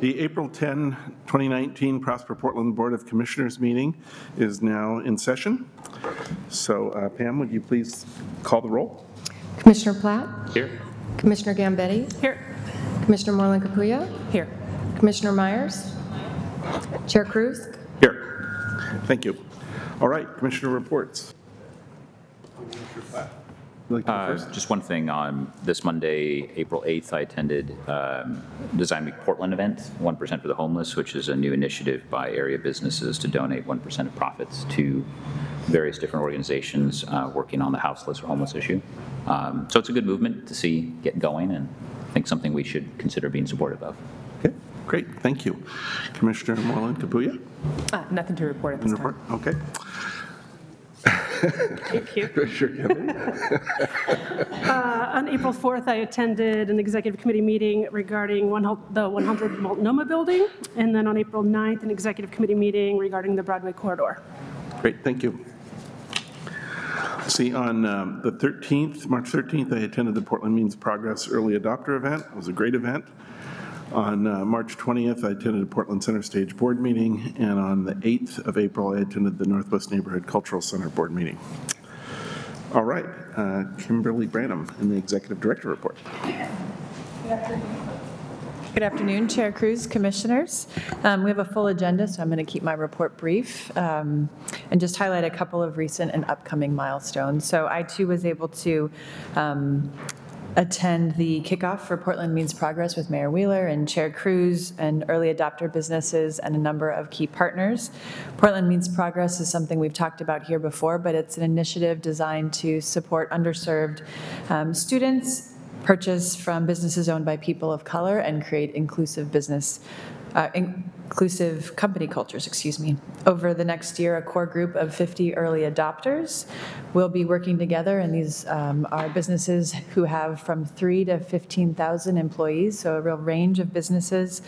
The April 10, 2019 Prosper Portland Board of Commissioners meeting is now in session. So Pam, would you please call the roll? Commissioner Platt? Here. Commissioner Gambetti? Here. Commissioner Moreland-Capuya? Here. Commissioner Myers? Chair Cruz? Here. Thank you. All right, Commissioner reports. Commissioner Platt. Would you like to go first? Just one thing. On this Monday, April 8th, I attended Design Week Portland event, 1% for the Homeless, which is a new initiative by area businesses to donate 1% of profits to various different organizations working on the houseless or homeless issue. So it's a good movement to see get going, and I think something we should consider being supportive of. Okay, great. Thank you. Commissioner Moreland-Capuya? Nothing to report at this time. Okay. Thank you. Commissioner Gambetti? On April 4th, I attended an executive committee meeting regarding the 100 Multnomah building, and then on April 9th, an executive committee meeting regarding the Broadway corridor. Great, thank you. See, on the 13th, March 13th, I attended the Portland Means Progress Early Adopter event. It was a great event. On March 20th, I attended a Portland Center Stage board meeting, and on the 8th of April, I attended the Northwest Neighborhood Cultural Center board meeting. All right, Kimberly Branham in the Executive Director report. Good afternoon, Chair Cruz, Commissioners. We have a full agenda, so I'm going to keep my report brief and just highlight a couple of recent and upcoming milestones. So I too was able to attend the kickoff for Portland Means Progress with Mayor Wheeler and Chair Cruz and early adopter businesses and a number of key partners. Portland Means Progress is something we've talked about here before, but it's an initiative designed to support underserved students, purchase from businesses owned by people of color, and create inclusive inclusive company cultures, Over the next year, a core group of 50 early adopters will be working together, and these are businesses who have from 3,000 to 15,000 employees, so a real range of businesses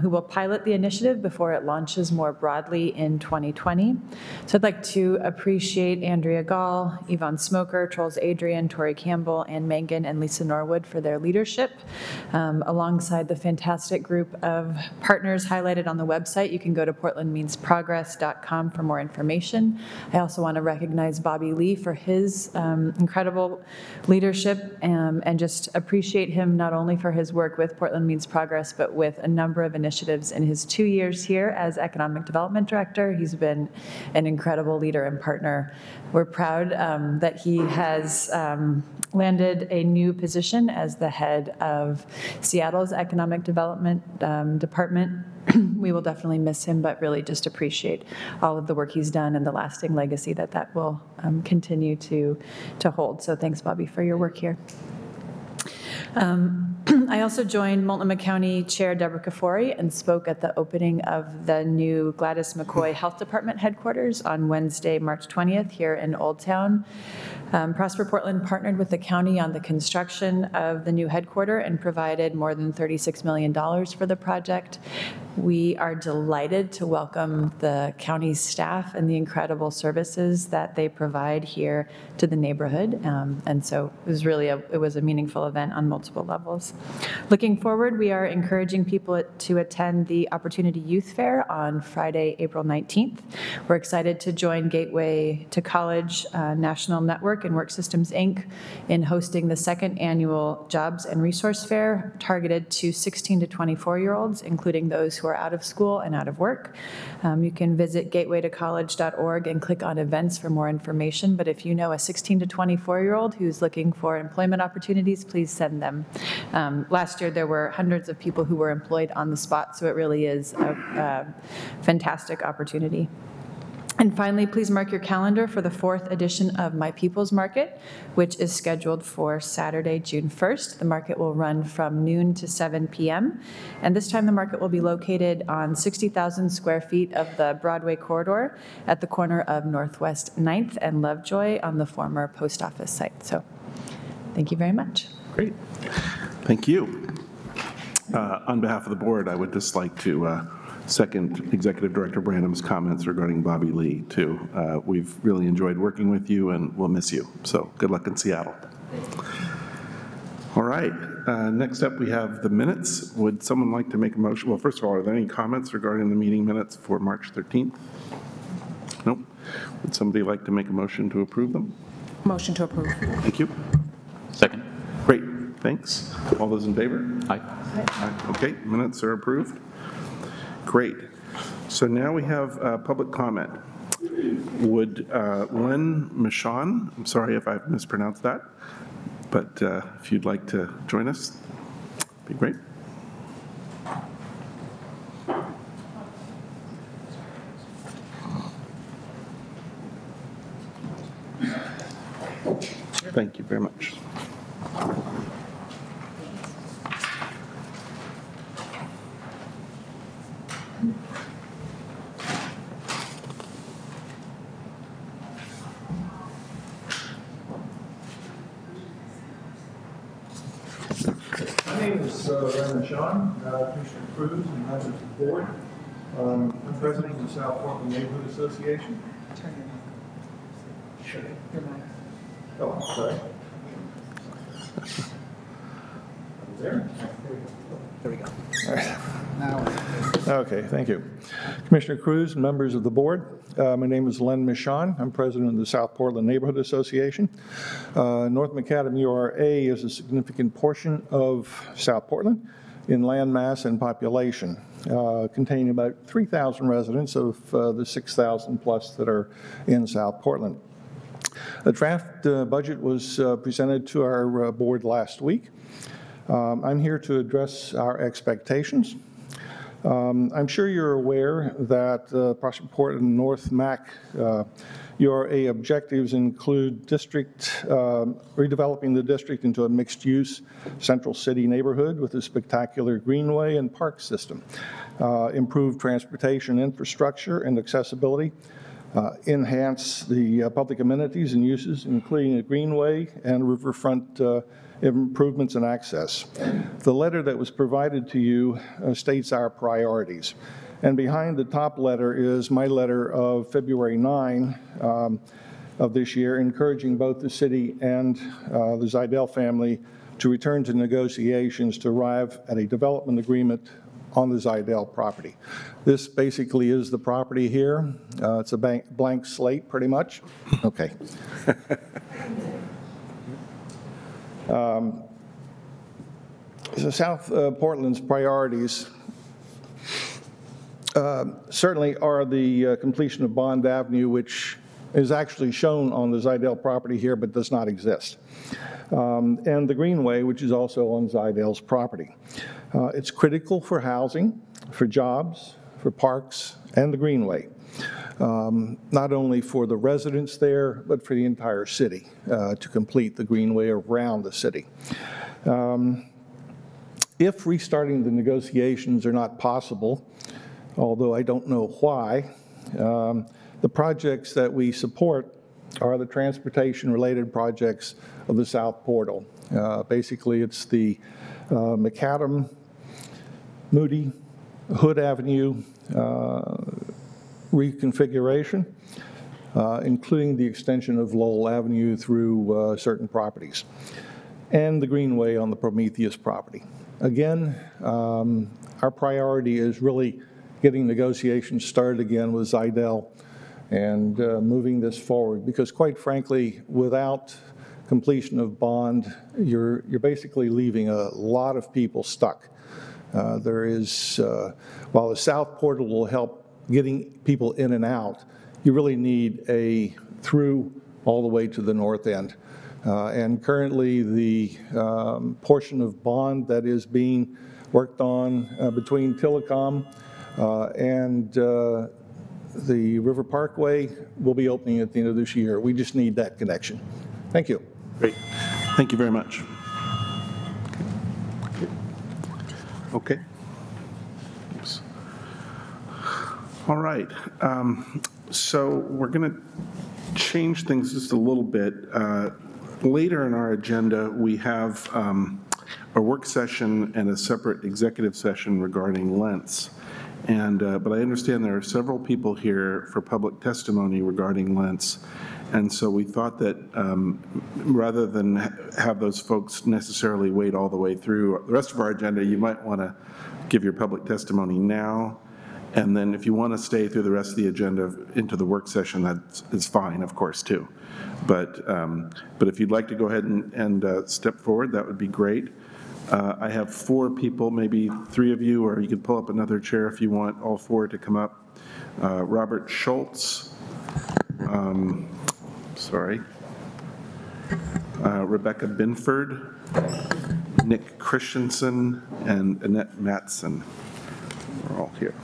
who will pilot the initiative before it launches more broadly in 2020. So I'd like to appreciate Andrea Gall, Yvonne Smoker, Trolls Adrian, Tori Campbell, Ann Mangan, and Lisa Norwood for their leadership, alongside the fantastic group of partners highlighted on the website. You can go to portlandmeansprogress.com for more information. I also want to recognize Bobby Lee for his incredible leadership and just appreciate him not only for his work with Portland Means Progress, but with a number of initiatives in his 2 years here as Economic Development Director. He's been an incredible leader and partner. We're proud that he has landed a new position as the head of Seattle's Economic Development Department. We will definitely miss him, but really just appreciate all of the work he's done and the lasting legacy that will continue to hold. So thanks, Bobby, for your work here. I also joined Multnomah County Chair Deborah Kafori and spoke at the opening of the new Gladys McCoy Health Department headquarters on Wednesday, March 20th here in Old Town. Prosper Portland partnered with the county on the construction of the new headquarters and provided more than $36 million for the project. We are delighted to welcome the county staff and the incredible services that they provide here to the neighborhood. And so it was really it was a meaningful event on multiple levels. Looking forward, we are encouraging people to attend the Opportunity Youth Fair on Friday, April 19th. We're excited to join Gateway to College National Network and Work Systems, Inc. in hosting the second annual Jobs and Resource Fair targeted to 16 to 24-year-olds, including those who are out of school and out of work. You can visit gatewaytocollege.org and click on events for more information, but if you know a 16 to 24-year-old who's looking for employment opportunities, please send them. Last year there were hundreds of people who were employed on the spot, so it really is a fantastic opportunity. And finally, please mark your calendar for the 4th edition of My People's Market, which is scheduled for Saturday, June 1st. The market will run from noon to 7 p.m. And this time the market will be located on 60,000 square feet of the Broadway corridor at the corner of Northwest 9th and Lovejoy on the former post office site. So thank you very much. Great. Thank you. On behalf of the board, I would just like to second Executive Director Branham's comments regarding Bobby Lee, too. We've really enjoyed working with you, and we'll miss you. So good luck in Seattle. All right. Next up, we have the minutes. Would someone like to make a motion? Well, first of all, are there any comments regarding the meeting minutes for March 13th? Nope. Would somebody like to make a motion to approve them? Motion to approve. Thank you. Second? Great, thanks. All those in favor? Aye. Aye. Okay, minutes are approved. Great. So now we have public comment. Would Len Michon, I'm sorry if I've mispronounced that, but if you'd like to join us, be great. Thank you very much. My name is Len Sean, Commissioner Cruz, and members of the board. I'm president of the South Portland Neighborhood Association. Turn your mic. Oh, I'm sorry. There? There we go. All right. Okay, thank you. Commissioner Cruz, members of the board, my name is Len Michon. I'm president of the South Portland Neighborhood Association. North Macadam URA is a significant portion of South Portland in land mass and population, containing about 3,000 residents of the 6,000 plus that are in South Portland. A draft budget was presented to our board last week. I'm here to address our expectations. I'm sure you're aware that Prosper Portland North Mac URA objectives include redeveloping the district into a mixed-use central city neighborhood with a spectacular greenway and park system, improved transportation infrastructure and accessibility, enhance the public amenities and uses, including a greenway and riverfront improvements and access. The letter that was provided to you states our priorities. And behind the top letter is my letter of February 9 of this year, encouraging both the city and the Zidell family to return to negotiations to arrive at a development agreement on the Zidell property. This basically is the property here. It's a blank slate, pretty much. Okay. So South Portland's priorities certainly are the completion of Bond Avenue, which is actually shown on the Zidell property here but does not exist, and the Greenway, which is also on Zidell's property. It's critical for housing, for jobs, for parks, and the Greenway, not only for the residents there, but for the entire city to complete the Greenway around the city. If restarting the negotiations are not possible, although I don't know why, the projects that we support are the transportation-related projects of the South Portal. Basically, it's the Macadam, Moody, Hood Avenue reconfiguration, including the extension of Lowell Avenue through certain properties, and the Greenway on the Prometheus property. Again, our priority is really getting negotiations started again with Zidell and moving this forward, because quite frankly, without completion of bond, you're basically leaving a lot of people stuck. There is, while the South Portal will help getting people in and out, you really need a through all the way to the north end. And currently the portion of bond that is being worked on between Tillicom and the River Parkway will be opening at the end of this year. We just need that connection. Thank you. Great. Thank you very much. Okay. Oops. All right. So we're going to change things just a little bit. Later in our agenda, we have a work session and a separate executive session regarding Lents. But I understand there are several people here for public testimony regarding Lents. And so we thought that rather than have those folks necessarily wait all the way through the rest of our agenda, you might want to give your public testimony now. And then if you want to stay through the rest of the agenda into the work session, that is fine, of course, too. But if you'd like to go ahead and step forward, that would be great. I have 4 people, maybe 3 of you, or you could pull up another chair if you want all 4 to come up. Robert Schultz, Rebecca Binford, Nick Christensen, and Annette Matson. We're all here.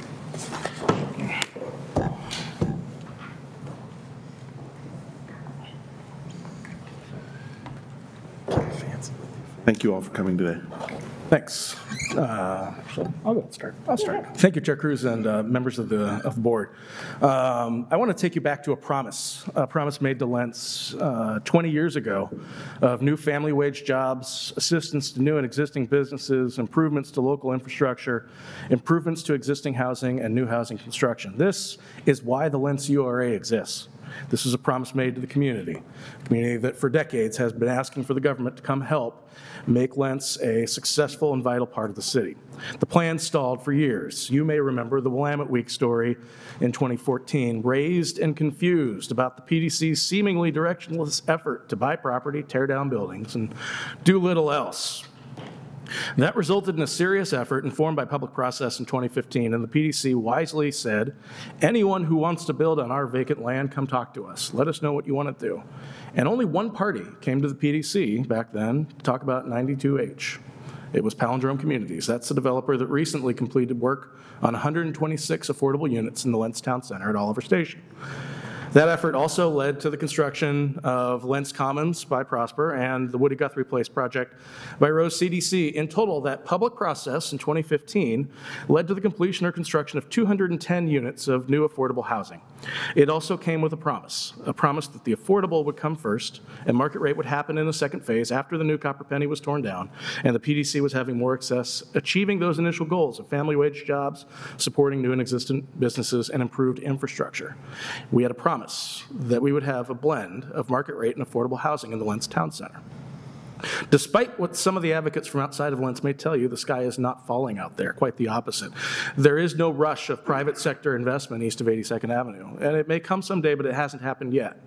Thank you all for coming today. Thanks. I'll go and start. I'll start. Thank you, Chair Cruz and members of the board. I want to take you back to a promise made to Lentz 20 years ago of new family wage jobs, assistance to new and existing businesses, improvements to local infrastructure, improvements to existing housing, and new housing construction. This is why the Lentz URA exists. This is a promise made to the community that for decades has been asking for the government to come help make Lentz a successful and vital part of the city. The plan stalled for years. You may remember the Willamette Week story in 2014, raised and confused about the PDC's seemingly directionless effort to buy property, tear down buildings, and do little else. That resulted in a serious effort informed by public process in 2015, and the PDC wisely said, anyone who wants to build on our vacant land, come talk to us. Let us know what you want to do. And only one party came to the PDC back then to talk about 92H. It was Palindrome Communities. That's the developer that recently completed work on 126 affordable units in the Lentz Town Center at Oliver Station. That effort also led to the construction of Lentz Commons by Prosper and the Woody Guthrie Place project by Rose CDC. In total, that public process in 2015 led to the completion or construction of 210 units of new affordable housing. It also came with a promise that the affordable would come first and market rate would happen in a second phase after the new Copper Penny was torn down and the PDC was having more success achieving those initial goals of family wage jobs, supporting new and existing businesses, and improved infrastructure. We had a promise that we would have a blend of market rate and affordable housing in the Lentz Town Center. Despite what some of the advocates from outside of Lentz may tell you, the sky is not falling out there, quite the opposite. There is no rush of private sector investment east of 82nd Avenue, and it may come someday, but it hasn't happened yet.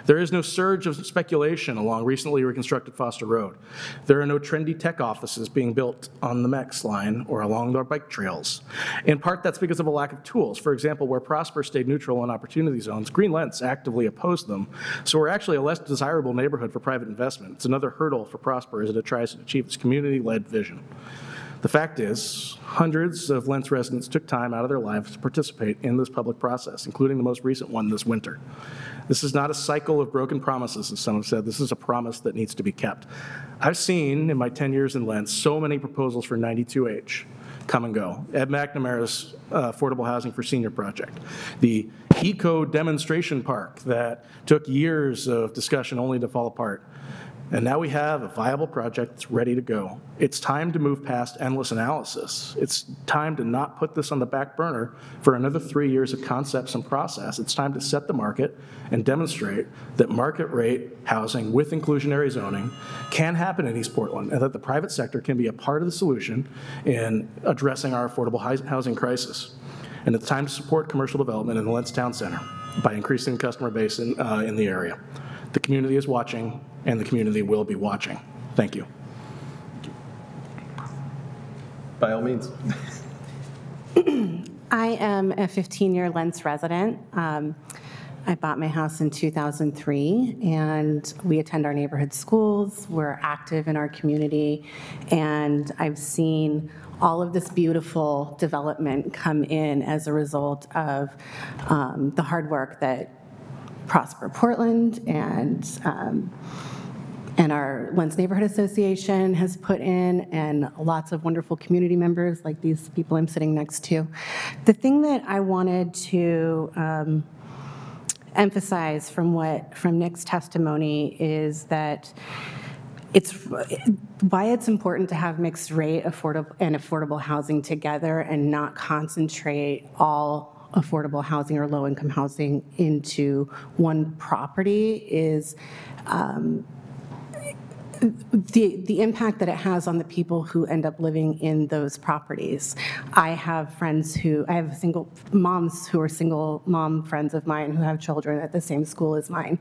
There is no surge of speculation along recently reconstructed Foster Road. There are no trendy tech offices being built on the MEX line or along our bike trails. In part, that's because of a lack of tools. For example, where Prosper stayed neutral on opportunity zones, Green Lentz actively opposed them. So we're actually a less desirable neighborhood for private investment. It's another hurdle for Prosper as it tries to achieve its community-led vision. The fact is, hundreds of Lentz residents took time out of their lives to participate in this public process, including the most recent one this winter. This is not a cycle of broken promises, as some have said. This is a promise that needs to be kept. I've seen, in my 10 years in Lentz, so many proposals for 92H come and go. Ed McNamara's Affordable Housing for Senior project, the Eco Demonstration Park that took years of discussion only to fall apart. And now we have a viable project that's ready to go. It's time to move past endless analysis. It's time to not put this on the back burner for another 3 years of concepts and process. It's time to set the market and demonstrate that market rate housing with inclusionary zoning can happen in East Portland and that the private sector can be a part of the solution in addressing our affordable housing crisis. And it's time to support commercial development in the Lentz Town Center by increasing the customer base in the area. The community is watching, and the community will be watching. Thank you. By all means. I am a 15-year Lentz resident. I bought my house in 2003, and we attend our neighborhood schools. We're active in our community, and I've seen all of this beautiful development come in as a result of the hard work that Prosper Portland and our Lentz Neighborhood Association has put in, and lots of wonderful community members like these people I'm sitting next to. The thing that I wanted to emphasize from Nick's testimony is that why it's important to have mixed rate affordable housing together and not concentrate all affordable housing or low-income housing into one property is the impact that it has on the people who end up living in those properties. I have single moms who are single mom friends of mine who have children at the same school as mine.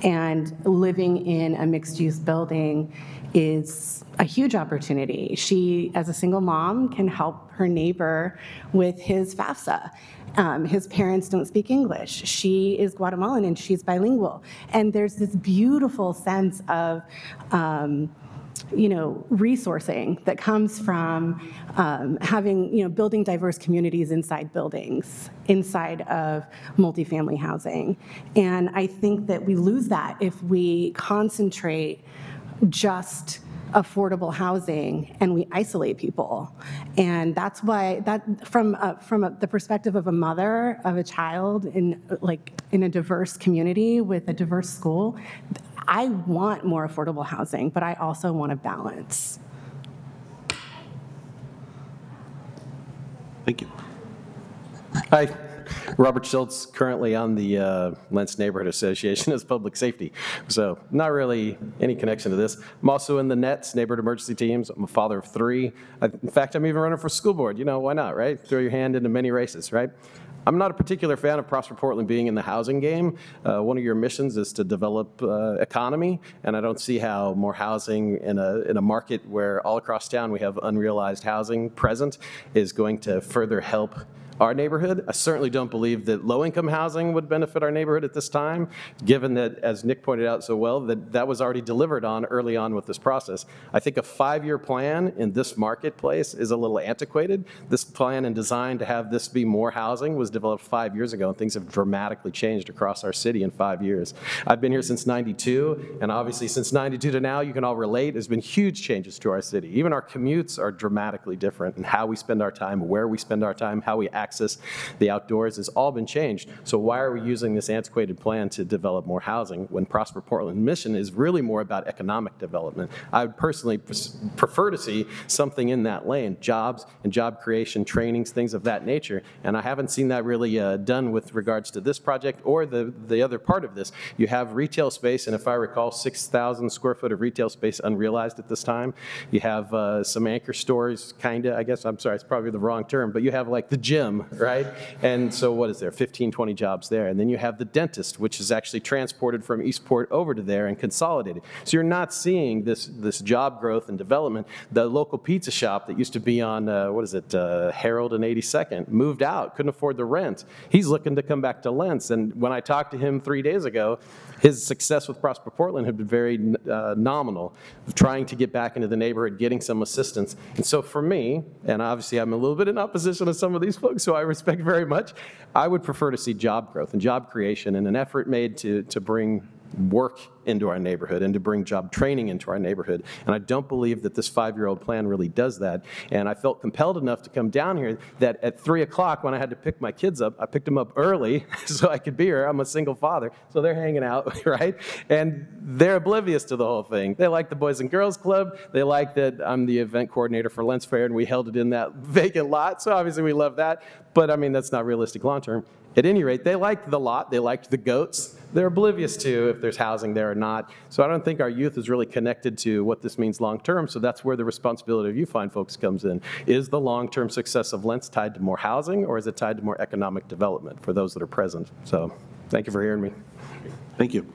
And living in a mixed-use building is a huge opportunity. She, as a single mom, can help her neighbor with his FAFSA. His parents don't speak English. She is Guatemalan and she's bilingual. And there's this beautiful sense of, resourcing that comes from building diverse communities inside buildings, inside of multifamily housing. And I think that we lose that if we concentrate just affordable housing and we isolate people. And that's why from the perspective of a mother of a child in a diverse community with a diverse school, I want more affordable housing, but I also want a balance. Thank you. Hi, Robert Schultz, currently on the Lentz Neighborhood Association as public safety. So not really any connection to this. I'm also in the NETS, Neighborhood Emergency Teams. I'm a father of 3. In fact, I'm even running for school board. Why not, right? Throw your hand into many races, right? I'm not a particular fan of Prosper Portland being in the housing game. One of your missions is to develop economy, and I don't see how more housing in a market where all across town we have unrealized housing present is going to further help our neighborhood. I certainly don't believe that low-income housing would benefit our neighborhood at this time, given that, as Nick pointed out so well, that was already delivered on early on with this process. I think a 5-year plan in this marketplace is a little antiquated. This plan and design to have this be more housing was developed 5 years ago, and things have dramatically changed across our city in 5 years. I've been here since '92, and obviously since '92 to now, you can all relate, there's been huge changes to our city. Even our commutes are dramatically different, and how we spend our time, where we spend our time, how we access the outdoors has all been changed. So why are we using this antiquated plan to develop more housing when Prosper Portland's mission is really more about economic development? I would personally prefer to see something in that lane, jobs and job creation, trainings, things of that nature. And I haven't seen that really done with regards to this project or the other part of this. You have retail space, and if I recall, 6,000 square foot of retail space unrealized at this time. You have some anchor stores, I guess, I'm sorry, it's probably the wrong term, but you have like the gym, right? And so what is there, 15, 20 jobs there. And then you have the dentist, which is actually transported from Eastport over to there and consolidated. So you're not seeing this job growth and development. The local pizza shop that used to be on, Harold and 82nd, moved out, couldn't afford the rent. He's looking to come back to Lentz. And when I talked to him 3 days ago, his success with Prosper Portland had been very nominal, trying to get back into the neighborhood, getting some assistance. And so for me, and obviously I'm a little bit in opposition to some of these folks who I respect very much, I would prefer to see job growth and job creation and an effort made to bring work into our neighborhood and to bring job training into our neighborhood. And I don't believe that this 5-year-old plan really does that. And I felt compelled enough to come down here that at 3 o'clock when I had to pick my kids up, I picked them up early so I could be here. I'm a single father, so they're hanging out, right? And they're oblivious to the whole thing. They like the Boys and Girls Club. They like that I'm the event coordinator for Lentz Fair and we held it in that vacant lot. So obviously we love that. But I mean, that's not realistic long term. At any rate, they liked the lot. They liked the goats. They're oblivious to if there's housing there or not. So I don't think our youth is really connected to what this means long term. So that's where the responsibility of you fine folks comes in. Is the long-term success of Lentz tied to more housing, or is it tied to more economic development for those that are present? So thank you for hearing me. Thank you.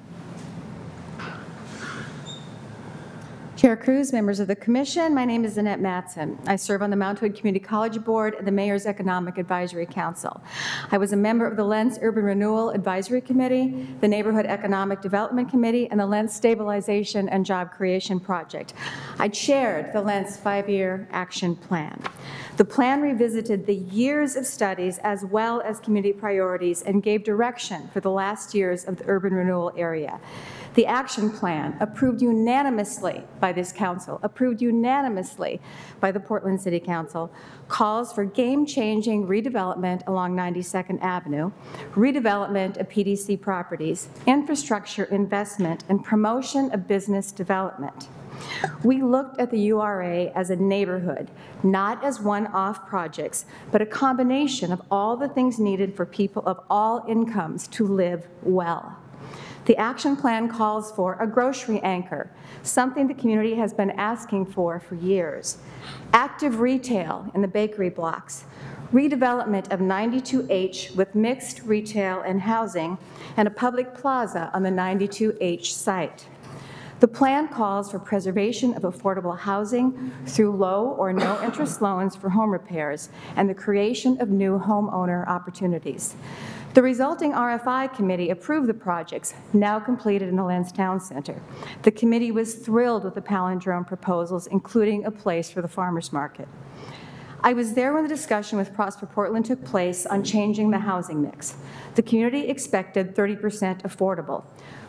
Chair Cruz, members of the Commission, my name is Annette Mattson. I serve on the Mount Hood Community College Board and the Mayor's Economic Advisory Council. I was a member of the Lentz Urban Renewal Advisory Committee, the Neighborhood Economic Development Committee, and the Lentz Stabilization and Job Creation Project. I chaired the Lentz 5-year action plan. The plan revisited the years of studies as well as community priorities and gave direction for the last years of the urban renewal area. The action plan, approved unanimously by this council, approved unanimously by the Portland City Council, calls for game-changing redevelopment along 92nd Avenue, redevelopment of PDC properties, infrastructure investment, and promotion of business development. We looked at the URA as a neighborhood, not as one-off projects, but a combination of all the things needed for people of all incomes to live well. The action plan calls for a grocery anchor, something the community has been asking for years, active retail in the bakery blocks, redevelopment of 92H with mixed retail and housing, and a public plaza on the 92H site. The plan calls for preservation of affordable housing through low or no interest loans for home repairs and the creation of new homeowner opportunities. The resulting RFI committee approved the projects now completed in the Lens Town Center. The committee was thrilled with the palindrome proposals, including a place for the farmers market. I was there when the discussion with Prosper Portland took place on changing the housing mix. The community expected 30% affordable.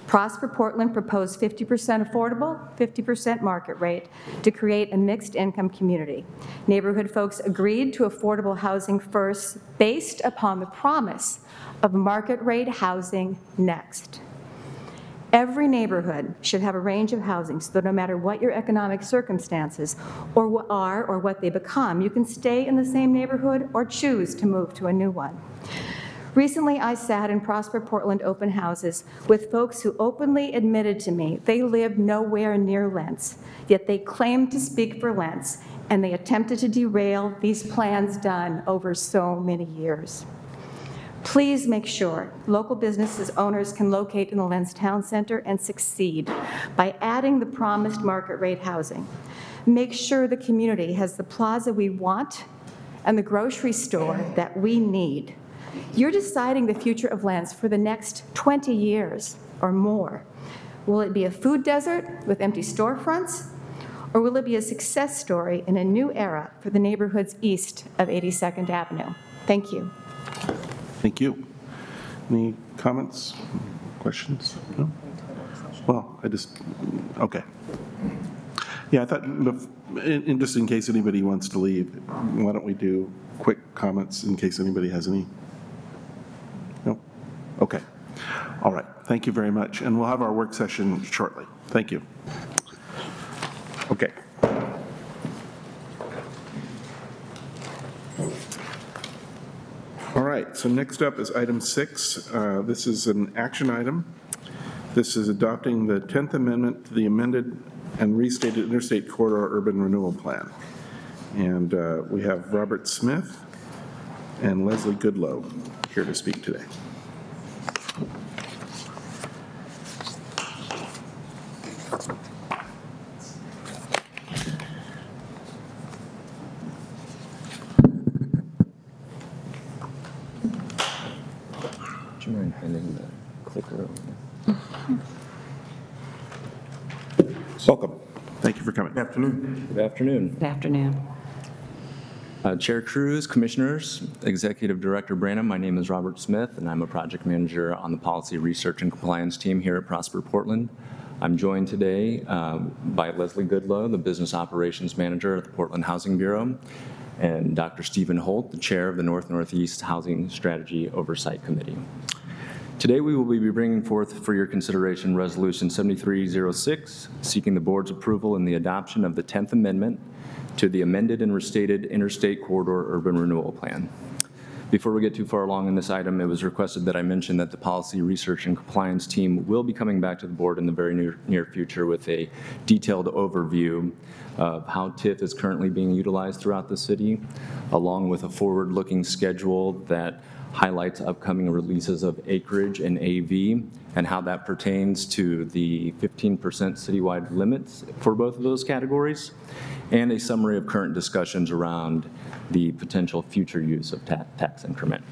Prosper Portland proposed 50% affordable, 50% market rate to create a mixed income community. Neighborhood folks agreed to affordable housing first based upon the promise of market rate housing next. Every neighborhood should have a range of housing so that no matter what your economic circumstances or what they become, you can stay in the same neighborhood or choose to move to a new one. Recently, I sat in Prosper Portland open houses with folks who openly admitted to me they lived nowhere near Lents, yet they claimed to speak for Lents, and they attempted to derail these plans done over so many years. Please make sure local businesses owners can locate in the Lens Town Center and succeed by adding the promised market rate housing. Make sure the community has the plaza we want and the grocery store that we need. You're deciding the future of Lens for the next 20 years or more. Will it be a food desert with empty storefronts, or will it be a success story in a new era for the neighborhoods east of 82nd Avenue? Thank you. Thank you. Any comments, questions? No? Well, okay. Yeah, I thought, just in case anybody wants to leave, why don't we do quick comments in case anybody has any? No? Okay. All right. Thank you very much. And we'll have our work session shortly. Thank you. Okay. All right, so next up is item 6. This is an action item. This is adopting the 10th Amendment to the amended and restated Interstate Corridor Urban Renewal Plan. And we have Robert Smith and Leslie Goodloe here to speak today. Do you mind handing the clicker over? Welcome. Thank you for coming. Good afternoon. Good afternoon. Good afternoon. Chair Cruz, Commissioners, Executive Director Branham, my name is Robert Smith, and I'm a project manager on the Policy Research and Compliance team here at Prosper Portland. I'm joined today by Leslie Goodloe, the Business Operations Manager at the Portland Housing Bureau, and Dr. Stephen Holt, the Chair of the North-Northeast Housing Strategy Oversight Committee. Today we will be bringing forth for your consideration Resolution 7306, seeking the Board's approval in the adoption of the 10th Amendment to the amended and restated Interstate Corridor Urban Renewal Plan. Before we get too far along in this item, it was requested that I mention that the Policy Research and Compliance team will be coming back to the Board in the very near future with a detailed overview of how TIF is currently being utilized throughout the city, along with a forward-looking schedule that highlights upcoming releases of acreage and AV and how that pertains to the 15% citywide limits for both of those categories, and a summary of current discussions around the potential future use of tax increment.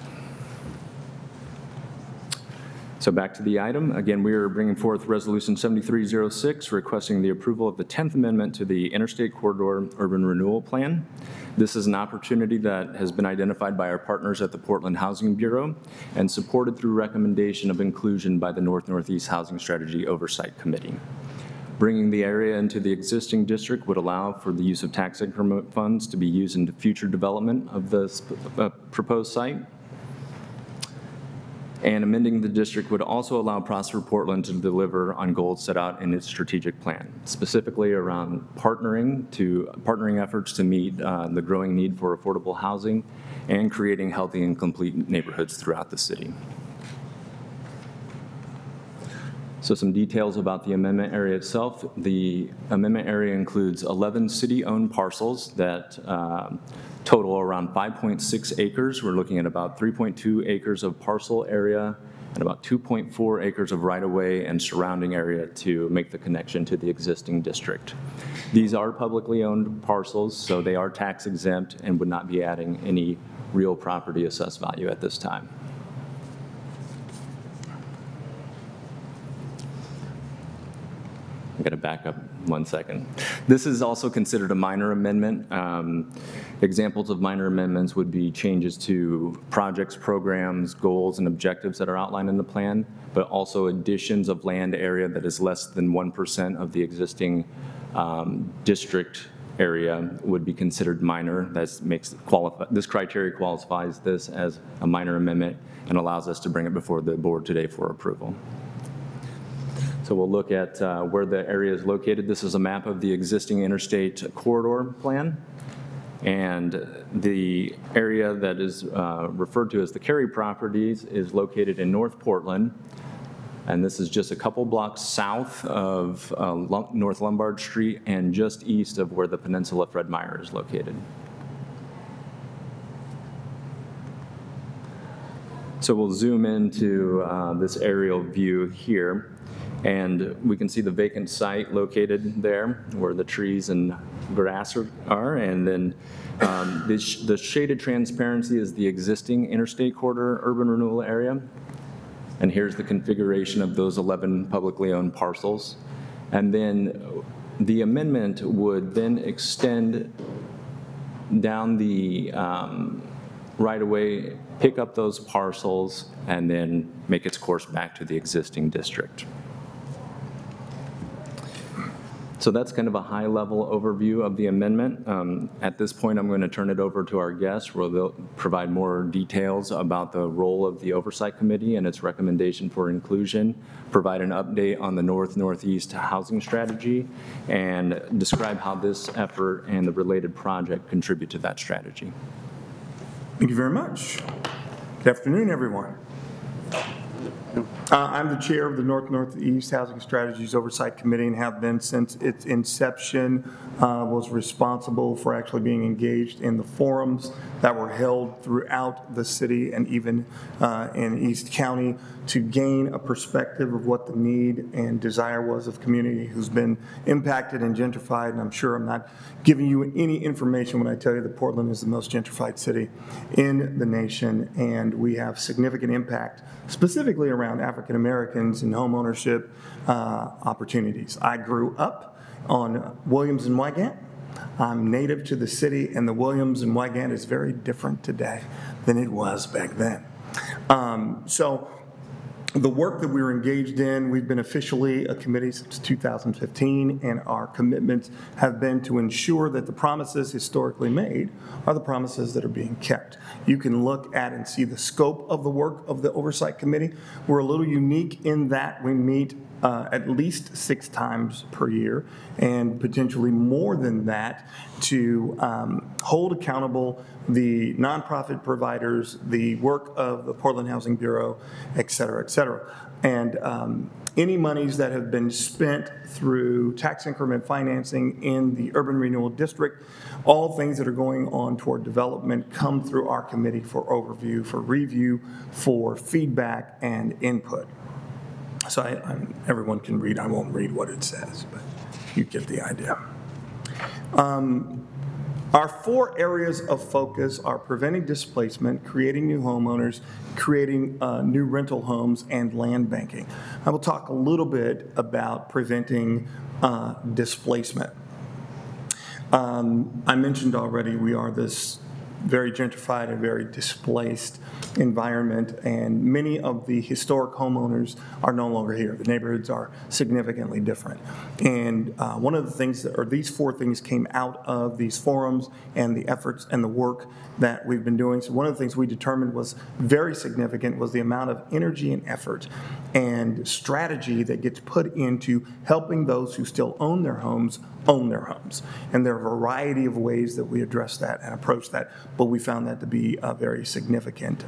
So back to the item. Again, we are bringing forth Resolution 7306, requesting the approval of the 10th Amendment to the Interstate Corridor Urban Renewal Plan. This is an opportunity that has been identified by our partners at the Portland Housing Bureau and supported through recommendation of inclusion by the North-Northeast Housing Strategy Oversight Committee. Bringing the area into the existing district would allow for the use of tax increment funds to be used into future development of this proposed site. And amending the district would also allow Prosper Portland to deliver on goals set out in its strategic plan, specifically around partnering efforts to meet the growing need for affordable housing and creating healthy and complete neighborhoods throughout the city. So some details about the amendment area itself. The amendment area includes 11 city-owned parcels that total around 5.6 acres. We're looking at about 3.2 acres of parcel area and about 2.4 acres of right-of-way and surrounding area to make the connection to the existing district. These are publicly owned parcels, so they are tax exempt and would not be adding any real property assessed value at this time. I'm going to back up 1 second. This is also considered a minor amendment. Examples of minor amendments would be changes to projects, programs, goals, and objectives that are outlined in the plan, but also additions of land area that is less than 1% of the existing district area would be considered minor. This criteria qualifies this as a minor amendment and allows us to bring it before the board today for approval. So we'll look at where the area is located. This is a map of the existing interstate corridor plan. And the area that is referred to as the Cary properties is located in North Portland. And this is just a couple blocks south of North Lombard Street and just east of where the Peninsula Fred Meyer is located. So we'll zoom into this aerial view here. And we can see the vacant site located there where the trees and grass are. And then the shaded transparency is the existing interstate corridor urban renewal area. And here's the configuration of those 11 publicly owned parcels. And then the amendment would then extend down the right-of-way, pick up those parcels, and then make its course back to the existing district. So that's kind of a high-level overview of the amendment. At this point, I'm going to turn it over to our guests, where they'll provide more details about the role of the Oversight Committee and its recommendation for inclusion, provide an update on the North-Northeast housing strategy, and describe how this effort and the related project contribute to that strategy. Thank you very much. Good afternoon, everyone. I'm the chair of the North-Northeast Housing Strategies Oversight Committee and have been since its inception. Was responsible for actually being engaged in the forums that were held throughout the city and even in East County to gain a perspective of what the need and desire was of community who's been impacted and gentrified. And I'm sure I'm not giving you any information when I tell you that Portland is the most gentrified city in the nation, and we have significant impact specifically around African Americans and home ownership opportunities. I grew up on Williams and Wygant. I'm native to the city, and the Williams and Wygant is very different today than it was back then. So the work that we were engaged in, we've been officially a committee since 2015, and our commitments have been to ensure that the promises historically made are the promises that are being kept. You can look at and see the scope of the work of the Oversight Committee. We're a little unique in that we meet at least 6 times per year, and potentially more than that, to hold accountable the nonprofit providers, the work of the Portland Housing Bureau, et cetera, et cetera. And any monies that have been spent through tax increment financing in the urban renewal district, all things that are going on toward development come through our committee for overview, for review, for feedback and input. So everyone can read. I won't read what it says, but you get the idea. Our 4 areas of focus are preventing displacement, creating new homeowners, creating new rental homes, and land banking. I will talk a little bit about preventing displacement. I mentioned already we are this very gentrified and very displaced environment, and many of the historic homeowners are no longer here. The neighborhoods are significantly different. And one of the things, or these 4 things came out of these forums and the efforts and the work that we've been doing. So one of the things we determined was very significant was the amount of energy and effort and strategy that gets put into helping those who still own their homes. And there are a variety of ways that we address that and approach that, but we found that to be a very significant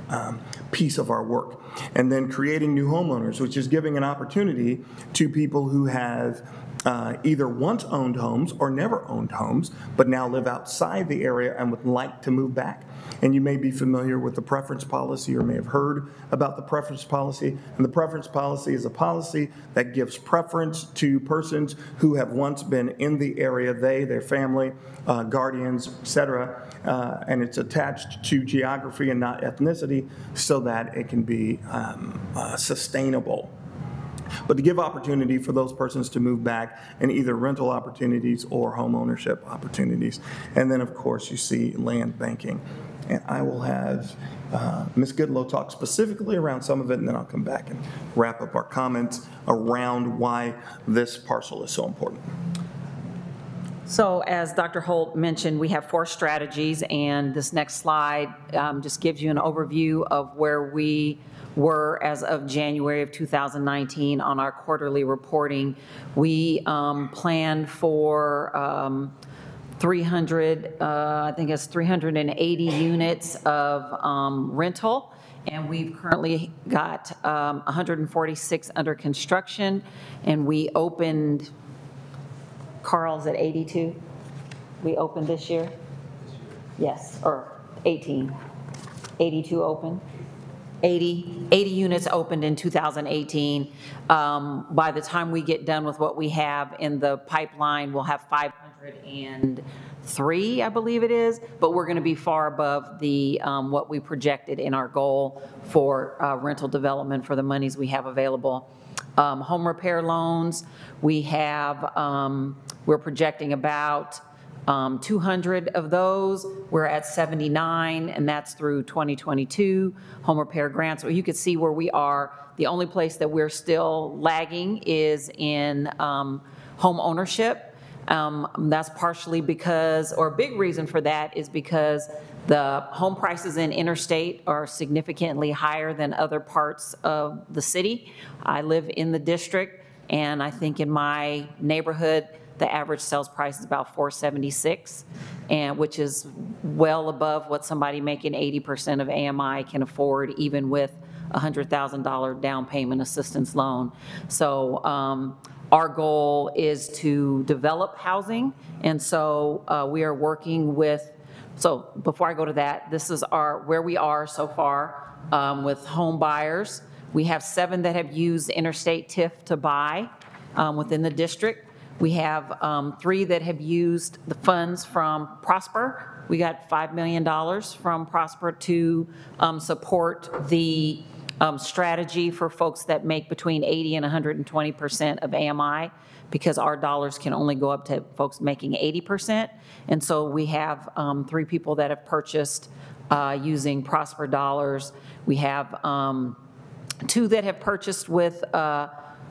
piece of our work. And then creating new homeowners, which is giving an opportunity to people who have either once owned homes or never owned homes, but now live outside the area and would like to move back. And you may be familiar with the preference policy or may have heard about the preference policy. And the preference policy is a policy that gives preference to persons who have once been in the area, they, their family, guardians, et cetera, and it's attached to geography and not ethnicity so that it can be sustainable. But to give opportunity for those persons to move back in either rental opportunities or home ownership opportunities. And then, of course, you see land banking. And I will have Ms. Goodlow talk specifically around some of it, and then I'll come back and wrap up our comments around why this parcel is so important. So as Dr. Holt mentioned, we have 4 strategies, and this next slide just gives you an overview of where we were as of January of 2019 on our quarterly reporting. We planned for 300, I think it's 380 units of rental, and we've currently got 146 under construction, and we opened, Carl's at 82? We opened this year? Yes, or 18. 82 open? 80 units opened in 2018. By the time we get done with what we have in the pipeline, we'll have 503, I believe it is, but we're going to be far above the what we projected in our goal for rental development for the monies we have available. Home repair loans, we have, we're projecting about 200 of those. We're at 79, and that's through 2022. Home repair grants, well, you can see where we are. The only place that we're still lagging is in home ownership. That's partially because, or a big reason for that is because the home prices in interstate are significantly higher than other parts of the city. I live in the district, and I think in my neighborhood, the average sales price is about $476, and which is well above what somebody making 80% of AMI can afford, even with a $100,000 down payment assistance loan. So our goal is to develop housing, and so we are working with, so before I go to that, this is where we are so far with home buyers. We have 7 that have used interstate TIF to buy within the district. We have 3 that have used the funds from Prosper. We got $5 million from Prosper to support the strategy for folks that make between 80 and 120% of AMI, because our dollars can only go up to folks making 80%. And so we have 3 people that have purchased using Prosper dollars. We have 2 that have purchased with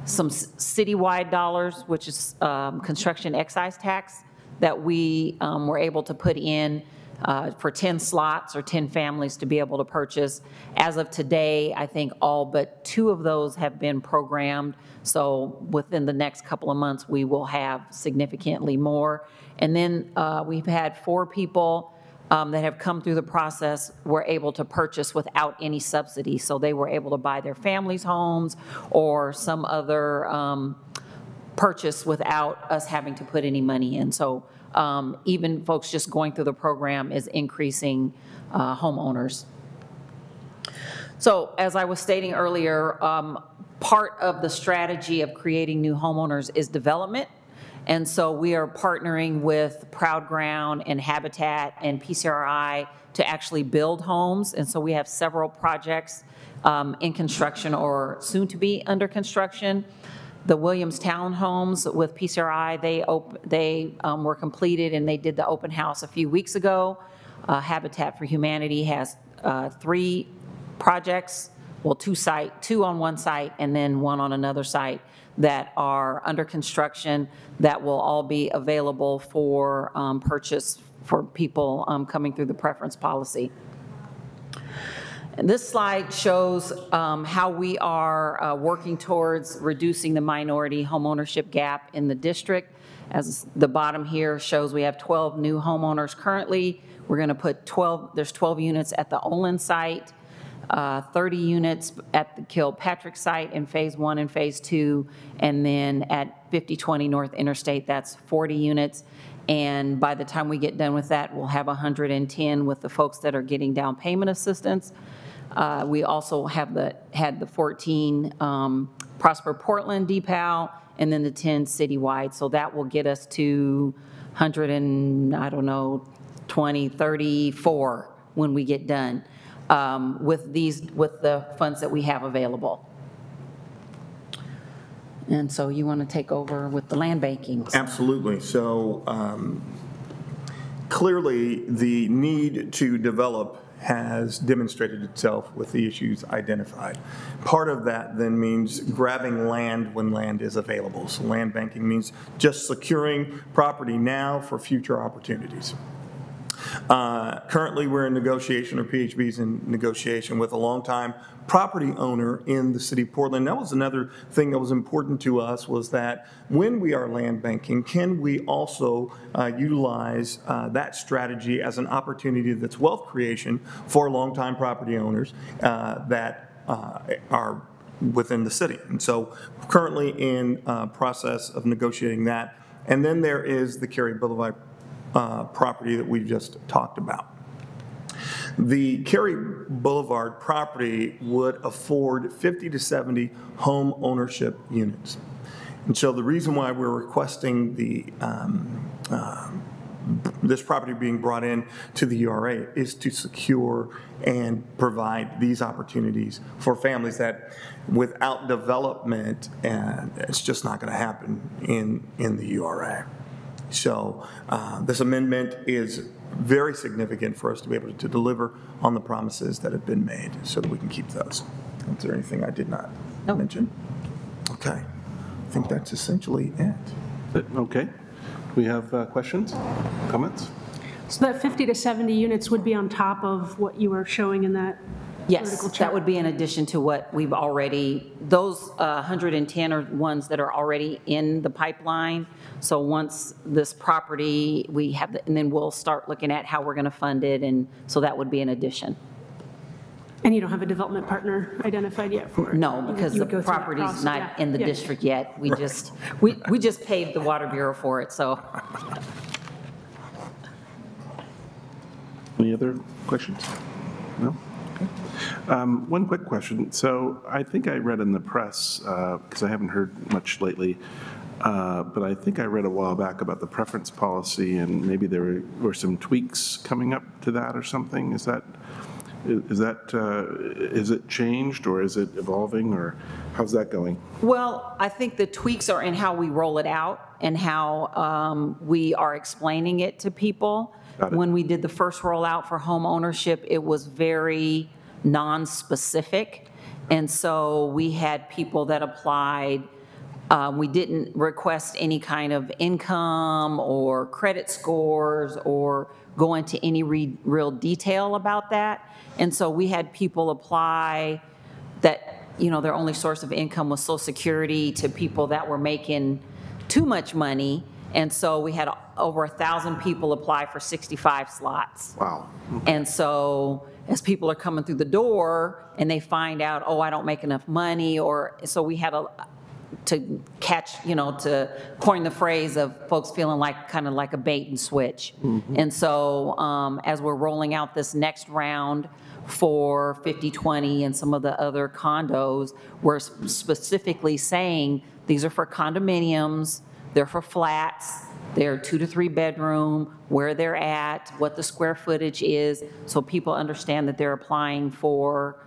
some citywide dollars, which is construction excise tax, that we were able to put in for 10 slots or 10 families to be able to purchase. As of today, I think all but 2 of those have been programmed. So within the next couple of months, we will have significantly more. And then we've had 4 people that have come through the process were able to purchase without any subsidy. So they were able to buy their families' homes or some other purchase without us having to put any money in. So even folks just going through the program is increasing homeowners. So as I was stating earlier, part of the strategy of creating new homeowners is development. And so we are partnering with Proud Ground and Habitat and PCRI to actually build homes. And so we have several projects in construction or soon to be under construction. The Williams Townhomes with PCRI, they were completed and they did the open house a few weeks ago. Habitat for Humanity has 3 projects well, two on one site and then one on another site that are under construction that will all be available for purchase for people coming through the preference policy. And this slide shows how we are working towards reducing the minority homeownership gap in the district. As the bottom here shows, we have 12 new homeowners currently. We're going to put there's 12 units at the Olin site, 30 units at the Kilpatrick site in Phase 1 and Phase 2, and then at 5020 North Interstate, that's 40 units. And by the time we get done with that, we'll have 110 with the folks that are getting down payment assistance. We also have had the 14 Prosper Portland DPAL, and then the 10 citywide. So that will get us to 100 and, I don't know, 20, 34 when we get done with the funds that we have available. And so you want to take over with the land banking? Absolutely. So clearly the need to develop has demonstrated itself with the issues identified. Part of that then means grabbing land when land is available. So land banking means just securing property now for future opportunities. Currently, we're in negotiation, or PHB's in negotiation with a longtime property owner in the city of Portland. That was another thing that was important to us, was that when we are land banking, can we also utilize that strategy as an opportunity that's wealth creation for longtime property owners that are within the city. And so currently in process of negotiating that. And then there is the Cary Boulevard property that we just talked about. The Cary Boulevard property would afford 50 to 70 home ownership units. And so the reason why we're requesting this property being brought in to the URA is to secure and provide these opportunities for families that without development, and it's just not going to happen in the URA. So this amendment is very significant for us to be able to deliver on the promises that have been made so that we can keep those. Is there anything I did not mention? Okay. I think that's essentially it. Okay. Do we have questions, comments? So that 50 to 70 units would be on top of what you were showing in that Yes, that would be in addition to what we've already, those 110 are ones that are already in the pipeline. So once this property, we have, and then we'll start looking at how we're going to fund it, and so that would be an addition. And you don't have a development partner identified yet for it? No, because the property's not in the district yet. We just, we just paved the Water Bureau for it, so. Any other questions? No? Okay. One quick question. So I think I read in the press, because I haven't heard much lately, but I think I read a while back about the preference policy, and maybe there were some tweaks coming up to that or something. Is it changed, or is it evolving, or how's that going? Well, I think the tweaks are in how we roll it out and how we are explaining it to people. When we did the first rollout for home ownership, it was very non-specific. And so we had people that applied. We didn't request any kind of income or credit scores or go into any real detail about that. And so we had people apply that, you know, their only source of income was Social Security, to people that were making too much money. And so we had over 1,000 people apply for 65 slots. Wow. Okay. And so as people are coming through the door and they find out, oh, I don't make enough money, or so we had to catch, you know, to coin the phrase of folks feeling like kind of like a bait and switch. Mm-hmm. And so as we're rolling out this next round for 5020 and some of the other condos, we're specifically saying these are for condominiums, they're for flats, they're 2 to 3 bedroom, where they're at, what the square footage is, so people understand that they're applying for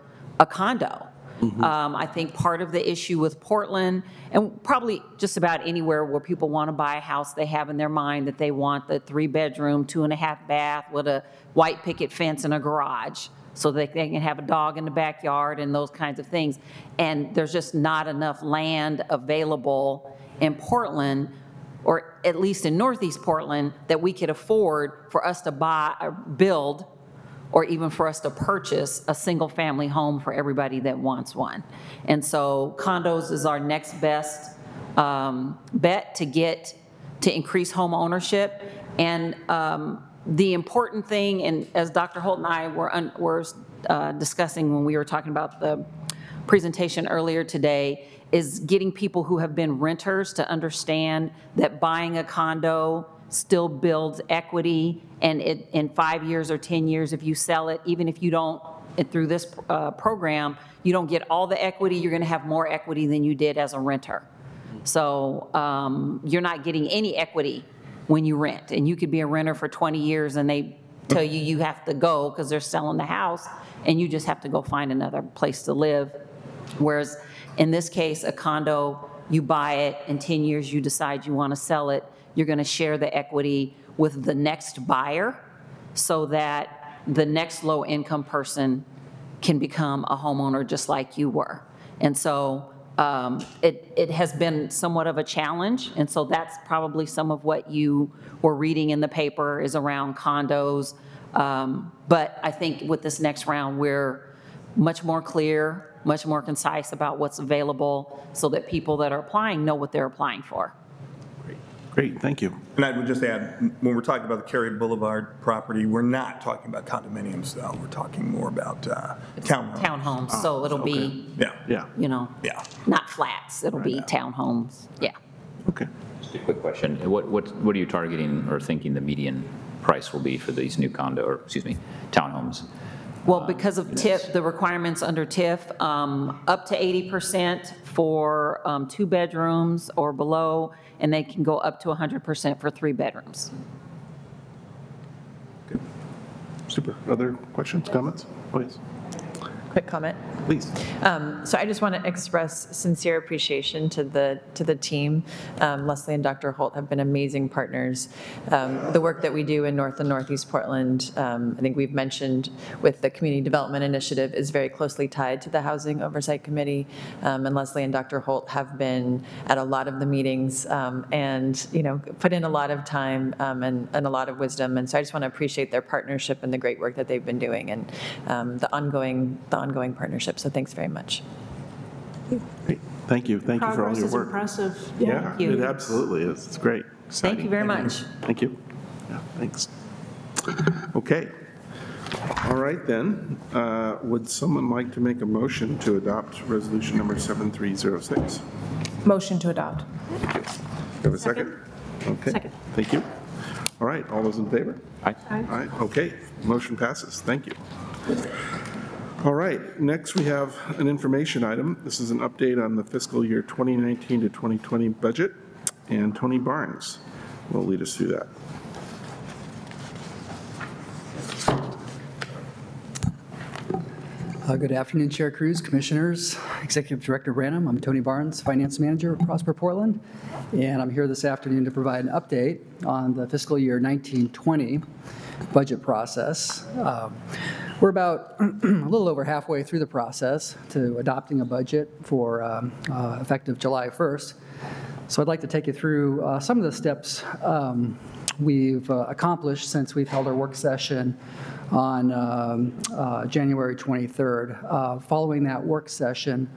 a condo. I think part of the issue with Portland, and probably just about anywhere where people want to buy a house, they have in their mind that they want the 3-bedroom, 2.5 bath with a white picket fence and a garage, so that they can have a dog in the backyard and those kinds of things. And there's just not enough land available in Portland, or at least in Northeast Portland, that we could afford for us to buy or build, or even for us to purchase a single-family home for everybody that wants one. And so condos is our next best bet to increase home ownership. And the important thing, and as Dr. Holt and I were discussing when we were talking about the presentation earlier today, is getting people who have been renters to understand that buying a condo still builds equity, and in 5 years or 10 years, if you sell it, even if you don't, through this program, you don't get all the equity, you're gonna have more equity than you did as a renter. So you're not getting any equity when you rent, and you could be a renter for 20 years and they tell you you have to go because they're selling the house, and you just have to go find another place to live. Whereas in this case, a condo, you buy it, in 10 years you decide you wanna sell it, you're going to share the equity with the next buyer so that the next low-income person can become a homeowner just like you were. And so it has been somewhat of a challenge, and so that's probably some of what you were reading in the paper is around condos. But I think with this next round, we're much more clear, much more concise about what's available so that people that are applying know what they're applying for. Great, thank you. And I would just add, when we're talking about the Cary Boulevard property, we're not talking about condominiums, though. We're talking more about townhomes. Townhomes, so it'll be, Yeah. you know, not flats, it'll be townhomes, yeah. Okay. Just a quick question. What are you targeting or thinking the median price will be for these new townhomes? Well, because of TIF, the requirements under TIF, up to 80% for 2 bedrooms or below, and they can go up to 100% for 3 bedrooms. Good. Super. Other questions, comments, please? Quick comment. Please. So I just want to express sincere appreciation to the team. Leslie and Dr. Holt have been amazing partners. The work that we do in North and Northeast Portland, I think we've mentioned with the Community Development Initiative, is very closely tied to the Housing Oversight Committee. And Leslie and Dr. Holt have been at a lot of the meetings and put in a lot of time and a lot of wisdom. And so I just want to appreciate their partnership and the great work that they've been doing, and the ongoing partnership. So thanks very much. Great. Thank you. Thank you for all Progress your is work. impressive. Yeah, Thank you. it absolutely is. It's great. Thank you very much. Thank you. Yeah, thanks. Okay. All right, then. Would someone like to make a motion to adopt resolution number 7306? Motion to adopt. Thank you. Have a second? Okay. Second. Thank you. All right, all those in favor? Aye. All right, okay. Motion passes. Thank you. All right, next we have an information item. This is an update on the fiscal year 2019 to 2020 budget, and Tony Barnes will lead us through that. Good afternoon, Chair Cruz, Commissioners, Executive Director Branham. I'm Tony Barnes, Finance Manager at Prosper Portland, and I'm here this afternoon to provide an update on the fiscal year 1920 budget process. We're about a little over halfway through the process to adopting a budget for effective July 1st. So I'd like to take you through some of the steps we've accomplished since we've held our work session on January 23rd. Following that work session,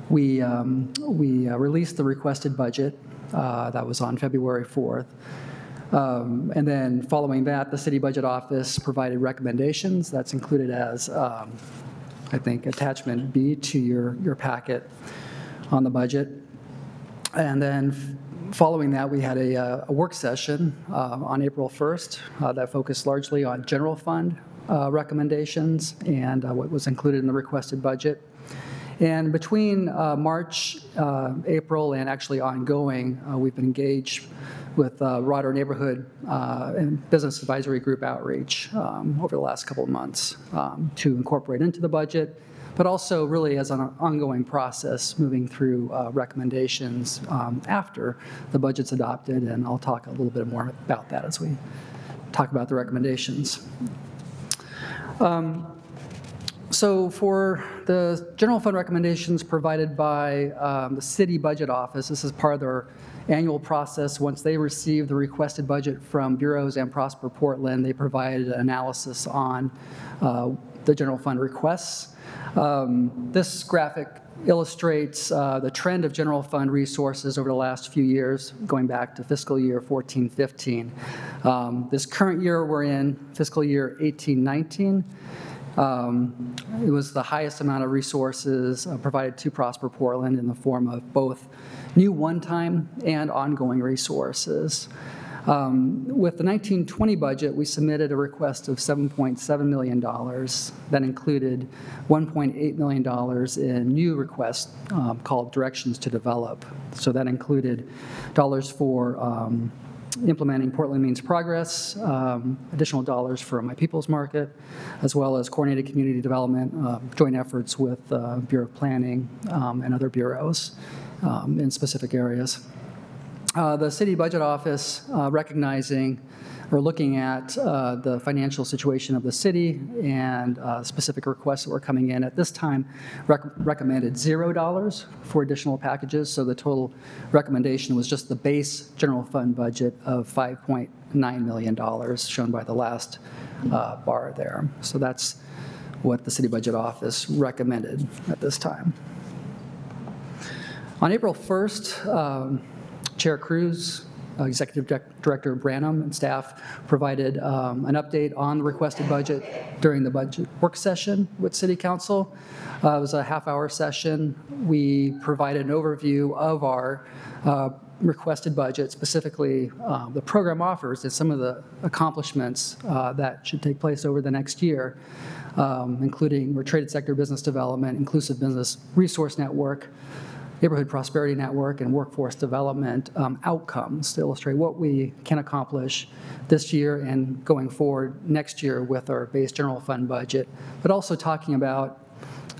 we released the requested budget. That was on February 4th. And then following that, the City Budget Office provided recommendations. That's included as, I think, attachment B to your packet on the budget. And then following that, we had a work session on April 1st that focused largely on general fund recommendations and what was included in the requested budget. And between March, April, and actually ongoing, we've been engaged with broader neighborhood and business advisory group outreach over the last couple of months to incorporate into the budget but also really as an ongoing process moving through recommendations after the budget's adopted, and I'll talk a little bit more about that as we talk about the recommendations. So for the general fund recommendations provided by the City Budget Office, this is part of their annual process. Once they receive the requested budget from bureaus and Prosper Portland, they provided an analysis on the general fund requests. This graphic illustrates the trend of general fund resources over the last few years, going back to fiscal year 14-15. This current year we're in, fiscal year 18-19, it was the highest amount of resources provided to Prosper Portland in the form of both new one-time and ongoing resources. With the 1920 budget, we submitted a request of $7.7 million. That included $1.8 million in new requests called Directions to Develop. So that included dollars for implementing Portland Means Progress, additional dollars for My People's Market, as well as coordinated community development, joint efforts with Bureau of Planning and other bureaus in specific areas. The City Budget Office, recognizing or looking at the financial situation of the city and specific requests that were coming in at this time, recommended $0 for additional packages. So the total recommendation was just the base general fund budget of $5.9 million, shown by the last bar there. So that's what the City Budget Office recommended at this time. On April 1st, Chair Cruz, Executive Director Branham, and staff provided an update on the requested budget during the budget work session with City Council. It was a half-hour session. We provided an overview of our requested budget, specifically the program offers and some of the accomplishments that should take place over the next year, including traded sector business development, inclusive business resource network, Neighborhood Prosperity Network, and workforce development outcomes to illustrate what we can accomplish this year and going forward next year with our base general fund budget, but also talking about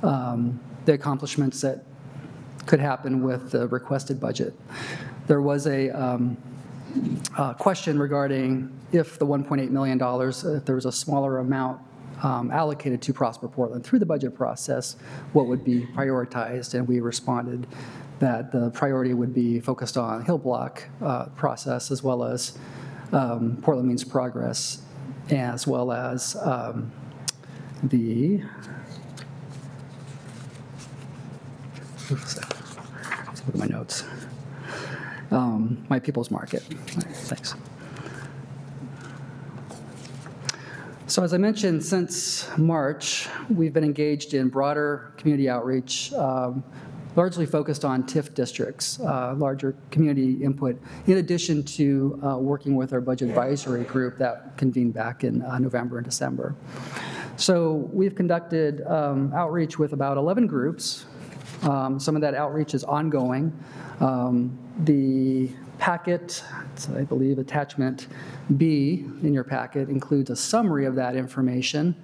the accomplishments that could happen with the requested budget. There was a question regarding if the $1.8 million, if there was a smaller amount allocated to Prosper Portland through the budget process, what would be prioritized, and we responded that the priority would be focused on Hill Block process, as well as Portland Means Progress, as well as the let's look at my notes. My People's Market. Thanks. So as I mentioned, since March, we've been engaged in broader community outreach, largely focused on TIF districts, larger community input, in addition to working with our budget advisory group that convened back in November and December. So we've conducted outreach with about 11 groups. Some of that outreach is ongoing. The packet, I believe attachment B in your packet, includes a summary of that information.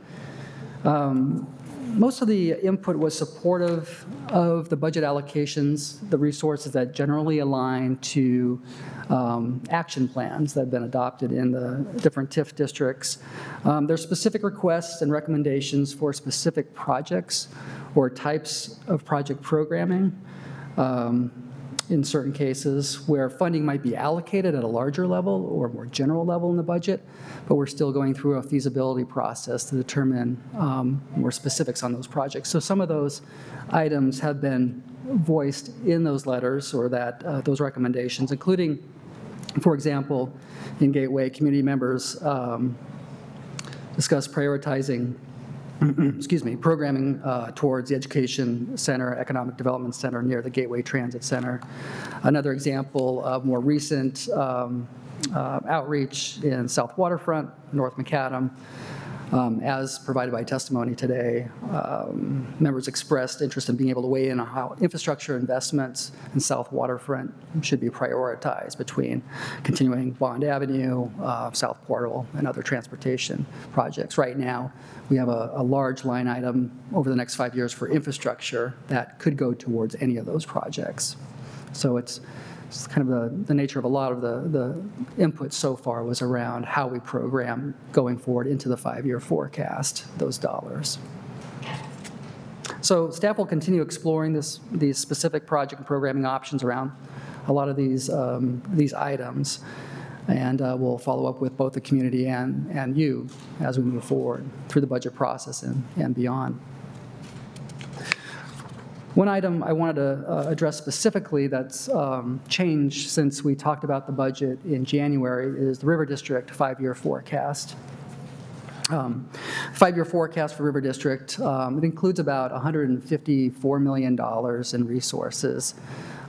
Most of the input was supportive of the budget allocations, the resources that generally align to action plans that have been adopted in the different TIF districts. There's specific requests and recommendations for specific projects or types of project programming. In certain cases where funding might be allocated at a larger level or more general level in the budget, but we're still going through a feasibility process to determine more specifics on those projects. So some of those items have been voiced in those letters or that those recommendations, including, for example, in Gateway, community members discuss prioritizing programming towards the Education Center, Economic Development Center near the Gateway Transit Center. Another example of more recent outreach in South Waterfront, North Macadam, As provided by testimony today, members expressed interest in being able to weigh in on how infrastructure investments in South Waterfront should be prioritized between continuing Bond Avenue, South Portal, and other transportation projects. Right now, we have a large line item over the next 5 years for infrastructure that could go towards any of those projects. So it's kind of the nature of a lot of the input so far was around how we program going forward into the 5-year forecast, those dollars. So staff will continue exploring these specific project and programming options around a lot of these items, and we'll follow up with both the community and you as we move forward through the budget process and beyond. One item I wanted to address specifically that's changed since we talked about the budget in January is the River District 5-year forecast. 5-year forecast for River District, it includes about $154 million in resources.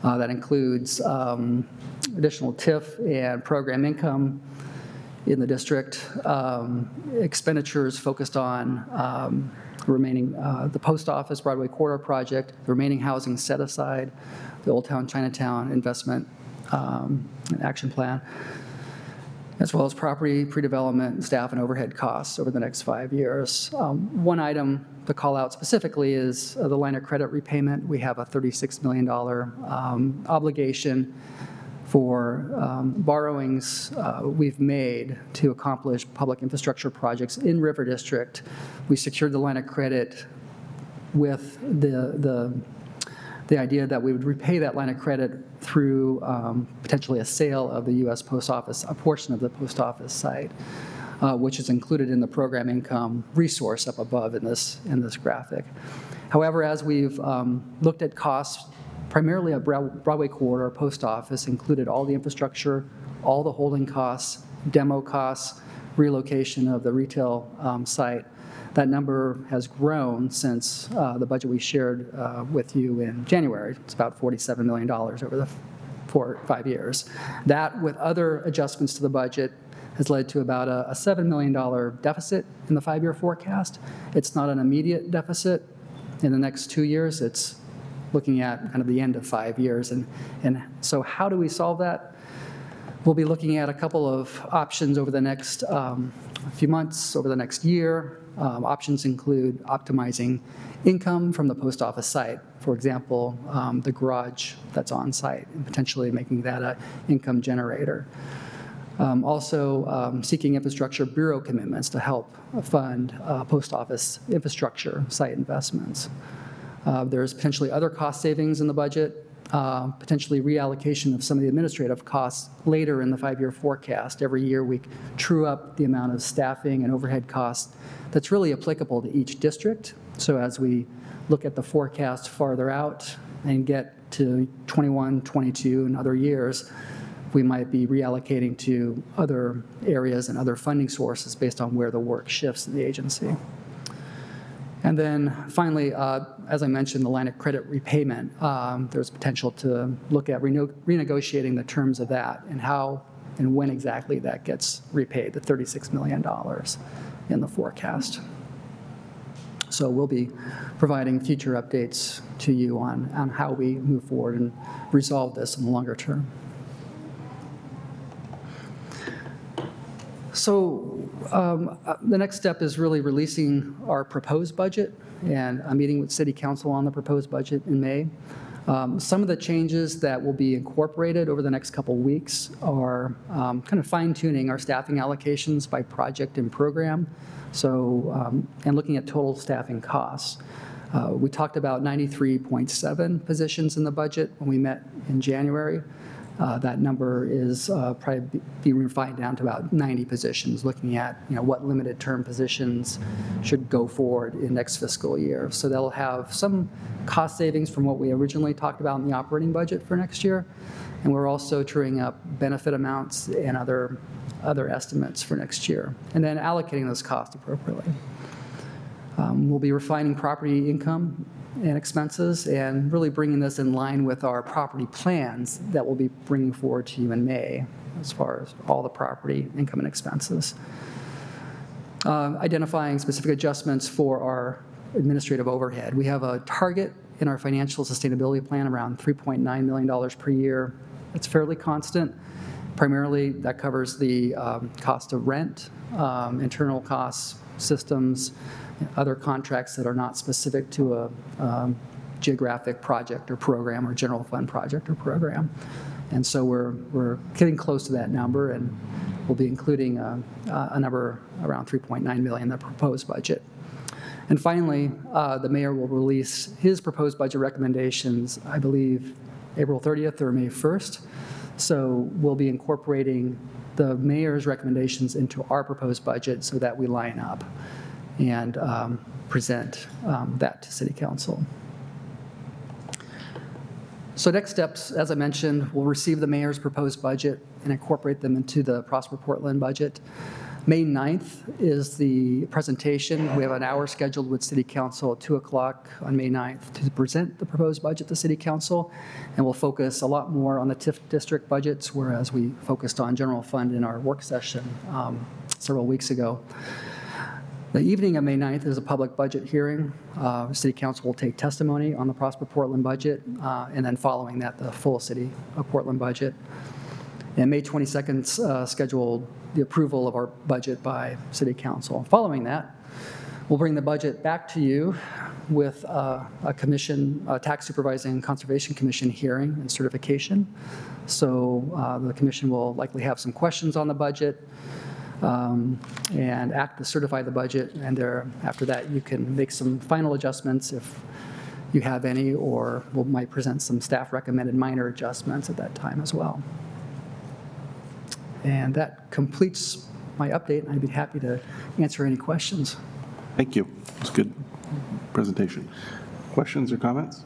That includes additional TIF and program income in the district, expenditures focused on remaining the post office Broadway Corridor project, the remaining housing set aside, the Old Town Chinatown investment and action plan, as well as property, pre-development, staff, and overhead costs over the next 5 years. One item to call out specifically is the line of credit repayment. We have a $36 million obligation for borrowings we've made to accomplish public infrastructure projects in River District. We secured the line of credit with the idea that we would repay that line of credit through potentially a sale of the U.S. Post Office, a portion of the post office site, which is included in the program income resource up above in this graphic. However, as we've looked at costs, primarily a Broadway Corridor post office included all the infrastructure, all the holding costs, demo costs, relocation of the retail site. That number has grown since the budget we shared with you in January. It's about $47 million over the 4 or 5 years. That, with other adjustments to the budget, has led to about a $7 million deficit in the 5-year forecast. It's not an immediate deficit in the next 2 years. It's looking at kind of the end of 5 years. And so how do we solve that? We'll be looking at a couple of options over the next few months, over the next year. Options include optimizing income from the post office site. For example, the garage that's on site and potentially making that an income generator. Also seeking infrastructure bureau commitments to help fund post office infrastructure site investments. There's potentially other cost savings in the budget, potentially reallocation of some of the administrative costs later in the 5-year forecast. Every year we true up the amount of staffing and overhead costs that's really applicable to each district. So as we look at the forecast farther out and get to 21, 22, and other years, we might be reallocating to other areas and other funding sources based on where the work shifts in the agency. And then finally, as I mentioned, the line of credit repayment, there's potential to look at renegotiating the terms of that and how and when exactly that gets repaid, the $36 million in the forecast. So we'll be providing future updates to you on how we move forward and resolve this in the longer term. So the next step is really releasing our proposed budget, and I'm meeting with City Council on the proposed budget in May. Some of the changes that will be incorporated over the next couple weeks are kind of fine-tuning our staffing allocations by project and program, so and looking at total staffing costs. We talked about 93.7 positions in the budget when we met in January. That number is probably be refined down to about 90 positions, looking at what limited term positions should go forward in next fiscal year. So they'll have some cost savings from what we originally talked about in the operating budget for next year. And we're also truing up benefit amounts and other estimates for next year, and then allocating those costs appropriately. We'll be refining property income and expenses and really bringing this in line with our property plans that we'll be bringing forward to you in May as far as all the property income and expenses. identifying specific adjustments for our administrative overhead. We have a target in our financial sustainability plan around $3.9 million per year. It's fairly constant. Primarily, that covers the cost of rent, internal costs, systems, other contracts that are not specific to a geographic project or program or general fund project or program. And so we're getting close to that number, and we'll be including a number around $3.9 million in the proposed budget. And finally, the mayor will release his proposed budget recommendations, I believe, April 30th or May 1st. So we'll be incorporating the mayor's recommendations into our proposed budget so that we line up and present that to City Council. So next steps, as I mentioned, we'll receive the mayor's proposed budget and incorporate them into the Prosper Portland budget. May 9th is the presentation. We have an hour scheduled with City Council at 2 o'clock on May 9th to present the proposed budget to City Council, and we'll focus a lot more on the TIF district budgets, whereas we focused on general fund in our work session several weeks ago. The evening of May 9th is a public budget hearing. City Council will take testimony on the Prosper Portland budget, and then following that, the full City of Portland budget. And May 22nd scheduled the approval of our budget by City Council. Following that, we'll bring the budget back to you with a commission, a tax supervising conservation commission hearing and certification. So the commission will likely have some questions on the budget and act to certify the budget. And after that, you can make some final adjustments if you have any, or we might present some staff recommended minor adjustments at that time as well. And that completes my update, and I'd be happy to answer any questions. Thank you. It was a good presentation. Questions or comments?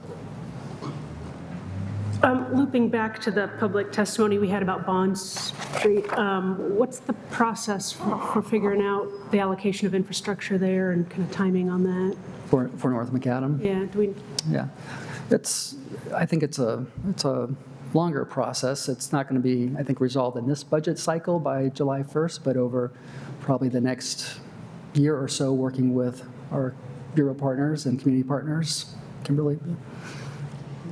Looping back to the public testimony we had about Bond Street, what's the process for figuring out the allocation of infrastructure there and kind of timing on that? For North Macadam? Yeah, do we? Yeah, I think it's a longer process. It's not going to be, I think, resolved in this budget cycle by July 1st, but over probably the next year or so, working with our Bureau partners and community partners. Kimberly,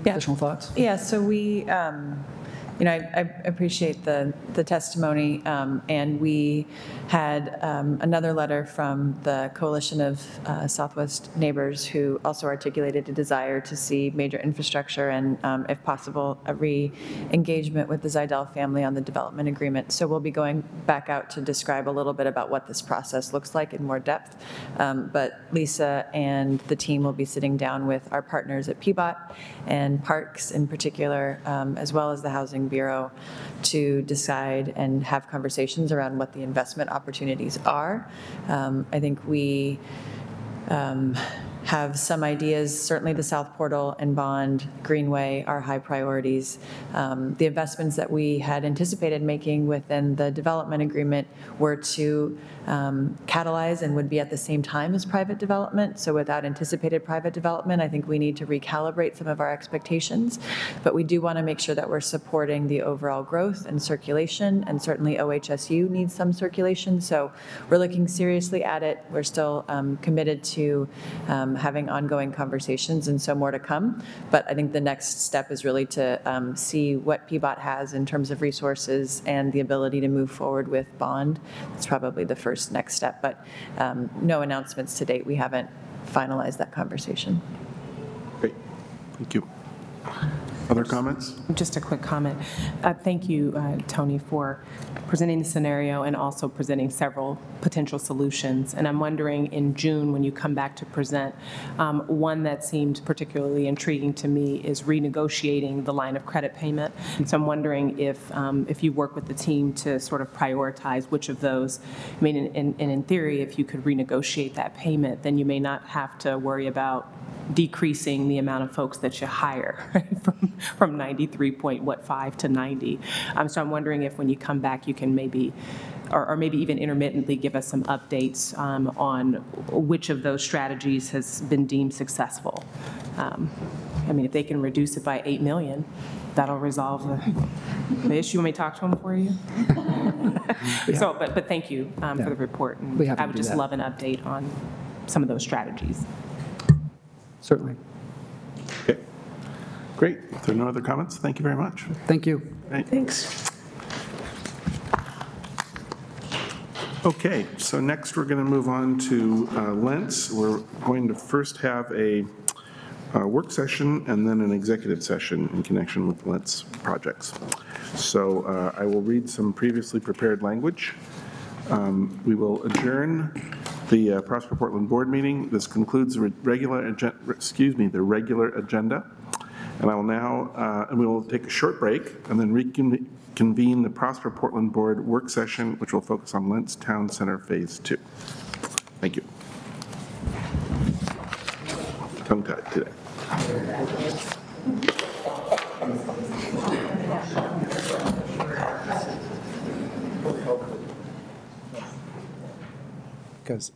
additional thoughts? Yeah, so we, I appreciate the testimony, and we had another letter from the Coalition of Southwest Neighbors who also articulated a desire to see major infrastructure and, if possible, a re-engagement with the Zidell family on the development agreement. So we'll be going back out to describe a little bit about what this process looks like in more depth. But Lisa and the team will be sitting down with our partners at PBOT and Parks in particular, as well as the Housing Bureau, to decide and have conversations around what the investment opportunities are. I think we have some ideas. Certainly the South Portal and Bond Greenway are high priorities. The investments that we had anticipated making within the development agreement were to catalyze and would be at the same time as private development. So without anticipated private development, I think we need to recalibrate some of our expectations. But we do want to make sure that we're supporting the overall growth and circulation, and certainly OHSU needs some circulation. So we're looking seriously at it. We're still committed to having ongoing conversations, and so more to come. But I think the next step is really to see what PBOT has in terms of resources and the ability to move forward with bond. It's probably the first next step, but no announcements to date. We haven't finalized that conversation. Great, thank you. Other comments? Just a quick comment. Thank you, Tony, for presenting the scenario and also presenting several potential solutions. And I'm wondering in June, when you come back to present, one that seemed particularly intriguing to me is renegotiating the line of credit payment. So I'm wondering if you work with the team to sort of prioritize which of those. I mean, in theory, if you could renegotiate that payment, then you may not have to worry about decreasing the amount of folks that you hire, right? from 93.5 to 90. So I'm wondering if when you come back, you can maybe, or maybe even intermittently give us some updates on which of those strategies has been deemed successful. I mean, if they can reduce it by 8 million, that'll resolve the issue. Want me to talk to them for you? So, but thank you for the report. And Be happy I to would do just that. love an update on some of those strategies. Certainly. Okay, great. If there are no other comments, thank you very much. Thank you. Right. Thanks. Okay, so next we're going to move on to Lents. We're going to first have a work session and then an executive session in connection with Lents projects. So I will read some previously prepared language. We will adjourn the Prosper Portland Board meeting. This concludes the regular agenda. And I will now, and we will take a short break and then reconvene the Prosper Portland Board work session, which will focus on Lents Town Center Phase 2. Thank you. Tongue-tied today. Because